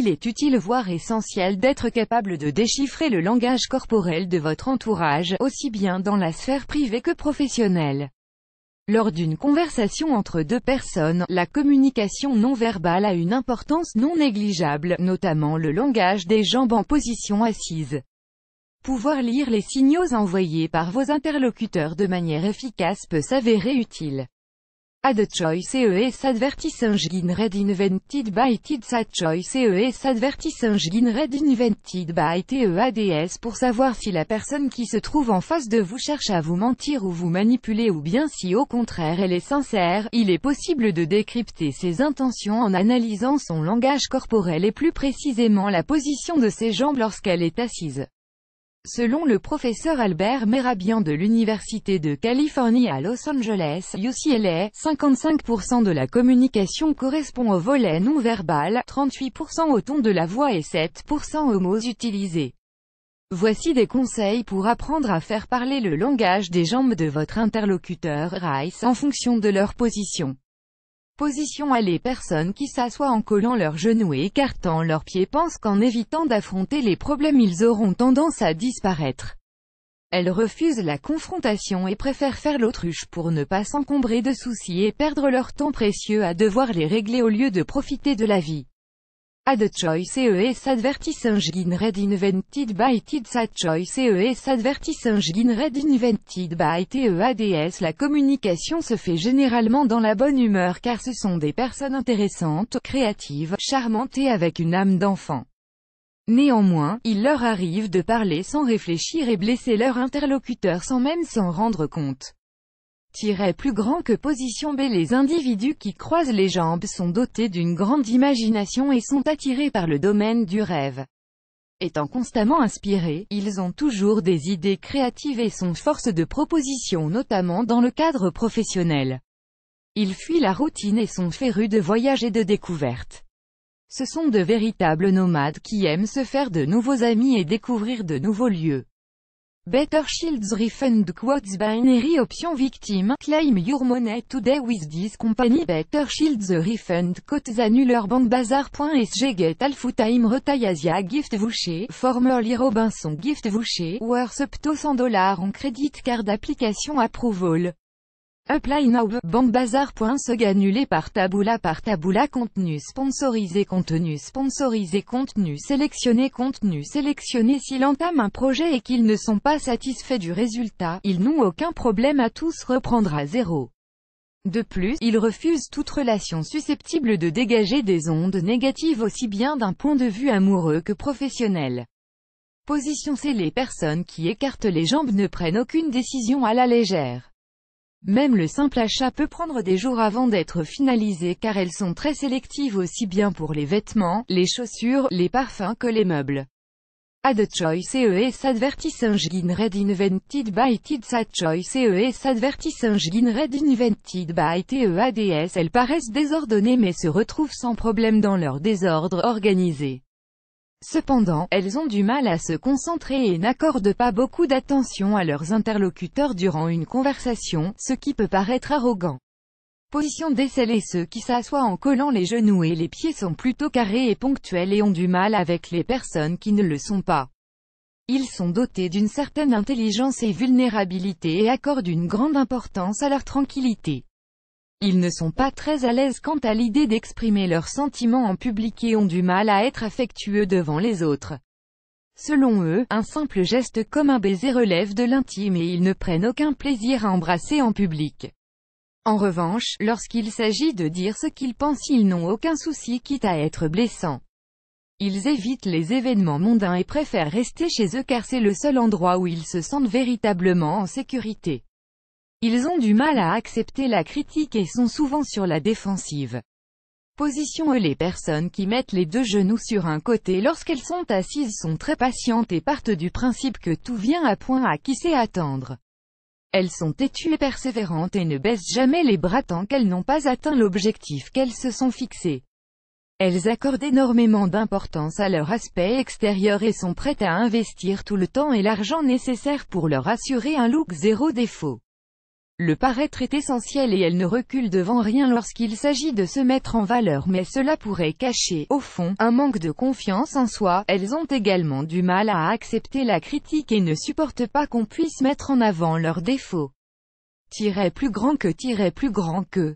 il est utile voire essentiel d'être capable de déchiffrer le langage corporel de votre entourage, aussi bien dans la sphère privée que professionnelle. Lors d'une conversation entre deux personnes, la communication non verbale a une importance non négligeable, notamment le langage des jambes en position assise. Pouvoir lire les signaux envoyés par vos interlocuteurs de manière efficace peut s'avérer utile. Ad choice ES advertising read invented by TEADS choice ES advertising read invented by TEADS pour savoir si la personne qui se trouve en face de vous cherche à vous mentir ou vous manipuler ou bien si au contraire elle est sincère, il est possible de décrypter ses intentions en analysant son langage corporel et plus précisément la position de ses jambes lorsqu'elle est assise. Selon le professeur Albert Mehrabian de l'Université de Californie à Los Angeles, UCLA, 55% de la communication correspond au volet non verbal, 38% au ton de la voix et 7% aux mots utilisés. Voici des conseils pour apprendre à faire parler le langage des jambes de votre interlocuteur, Rice, en fonction de leur position. Position A. Les personnes qui s'assoient en collant leurs genoux et écartant leurs pieds pensent qu'en évitant d'affronter les problèmes ils auront tendance à disparaître. Elles refusent la confrontation et préfèrent faire l'autruche pour ne pas s'encombrer de soucis et perdre leur temps précieux à devoir les régler au lieu de profiter de la vie. Ad choice ES advertising read invented by TEADS choice ES advertising read invented by TEADS. La communication se fait généralement dans la bonne humeur car ce sont des personnes intéressantes, créatives, charmantes et avec une âme d'enfant. Néanmoins, il leur arrive de parler sans réfléchir et blesser leur interlocuteur sans même s'en rendre compte. Plus grand que position B. Les individus qui croisent les jambes sont dotés d'une grande imagination et sont attirés par le domaine du rêve. Étant constamment inspirés, ils ont toujours des idées créatives et sont force de proposition notamment dans le cadre professionnel. Ils fuient la routine et sont férus de voyages et de découvertes. Ce sont de véritables nomades qui aiment se faire de nouveaux amis et découvrir de nouveaux lieux. Better Shields Refund Quotes Binary Option Victim, Claim Your Money Today with this company. Better Shields Refund Quotes Annuler BankBazaar.sg Get Alfutime Retayasia Gift Voucher, Formerly Robinson Gift Voucher, Worth up to $100 en credit card application approval. Apply now. BankBazaar.sg annulé par Taboola. Contenu sponsorisé contenu sélectionné s'il entame un projet et qu'ils ne sont pas satisfaits du résultat, ils n'ont aucun problème à tous reprendre à zéro. De plus, ils refusent toute relation susceptible de dégager des ondes négatives aussi bien d'un point de vue amoureux que professionnel. Position C. Les personnes qui écartent les jambes ne prennent aucune décision à la légère. Même le simple achat peut prendre des jours avant d'être finalisé car elles sont très sélectives aussi bien pour les vêtements, les chaussures, les parfums que les meubles. Ad choice ES advertising read invented by TEADS choice ES advertising read invented by TEADS. Elles paraissent désordonnées mais se retrouvent sans problème dans leur désordre organisé. Cependant, elles ont du mal à se concentrer et n'accordent pas beaucoup d'attention à leurs interlocuteurs durant une conversation, ce qui peut paraître arrogant. Position D. Celles et ceux qui s'assoient en collant les genoux et les pieds sont plutôt carrés et ponctuels et ont du mal avec les personnes qui ne le sont pas. Ils sont dotés d'une certaine intelligence et vulnérabilité et accordent une grande importance à leur tranquillité. Ils ne sont pas très à l'aise quant à l'idée d'exprimer leurs sentiments en public et ont du mal à être affectueux devant les autres. Selon eux, un simple geste comme un baiser relève de l'intime et ils ne prennent aucun plaisir à embrasser en public. En revanche, lorsqu'il s'agit de dire ce qu'ils pensent, ils n'ont aucun souci quitte à être blessants. Ils évitent les événements mondains et préfèrent rester chez eux car c'est le seul endroit où ils se sentent véritablement en sécurité. Ils ont du mal à accepter la critique et sont souvent sur la défensive. Position E. Les personnes qui mettent les deux genoux sur un côté lorsqu'elles sont assises sont très patientes et partent du principe que tout vient à point à qui sait attendre. Elles sont têtues et persévérantes et ne baissent jamais les bras tant qu'elles n'ont pas atteint l'objectif qu'elles se sont fixé. Elles accordent énormément d'importance à leur aspect extérieur et sont prêtes à investir tout le temps et l'argent nécessaire pour leur assurer un look zéro défaut. Le paraître est essentiel et elles ne reculent devant rien lorsqu'il s'agit de se mettre en valeur, mais cela pourrait cacher, au fond, un manque de confiance en soi. Elles ont également du mal à accepter la critique et ne supportent pas qu'on puisse mettre en avant leurs défauts. Plus grand que